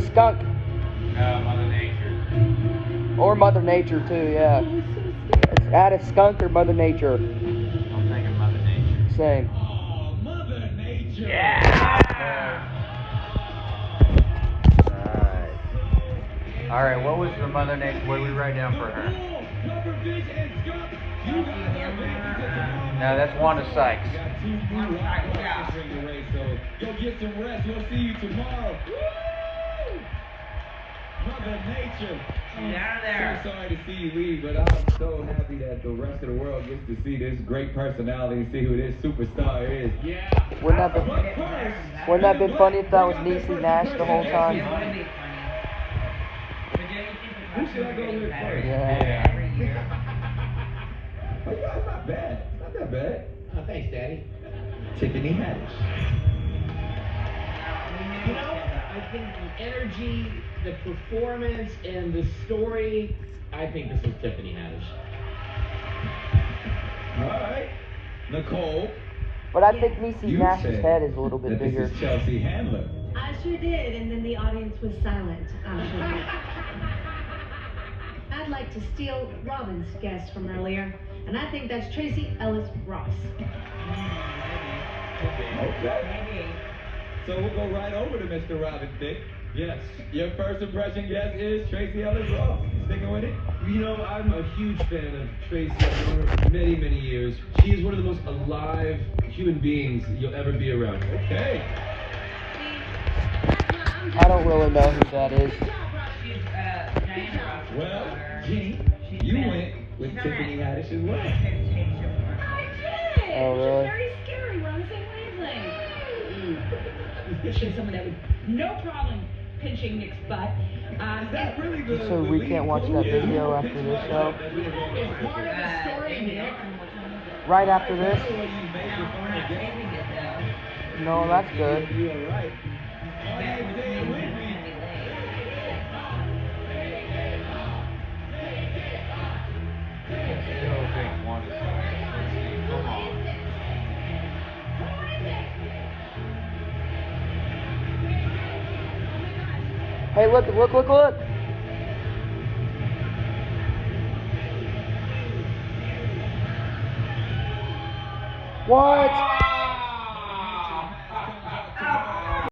skunk. Mother Nature. Or Mother Nature too, yeah. It's add a skunk or Mother Nature. I'm thinking Mother Nature. Same. Oh, Mother Nature. Yeah! Alright, what was the Mother Nature? What did we write down for her? No, that's Wanda Sykes. Go get some rest. We'll see you tomorrow. Woo! Mother Nature. Get out of there. So sorry to see you leave, but I'm so happy that the rest of the world gets to see this great personality and see who this superstar is. Yeah. Wouldn't that have been funny if that was Niecy Nash the whole time? Who should I go with first? Yeah. Oh, yeah, it's not bad. It's not that bad. Oh, thanks, Daddy. Tiffany Haddish. You know, I think the energy, the performance, and the story, I think this is Tiffany Haddish. All right. Nicole. But I think Niecy You Nash's said head is a little bit that bigger. This is Chelsea Handler. I sure did, and then the audience was silent. I'd like to steal Robin's guess from earlier, and I think that's Tracy Ellis Ross. Okay. So we'll go right over to Mr. Robin Thicke. Yes. Your first impression guess is Tracy Ellis Ross. Sticking with it? You know, I'm a huge fan of Tracy. I've known her for many, many years. She is one of the most alive human beings you'll ever be around. Okay. I don't really know who that is. Well, Jenny, you went with Tiffany Haddish as well. I did! Oh, really? She's very scary. We're on the same wavelength. She's someone that would no problem pinching Nick's butt. Is that really the So we can't watch that video after this show? It's part of the story, Nick. Right after this? No, that's good. You are right. Audience say it with me. Still think Wanda Sykes. Let's see. Come on. Hey, look. What?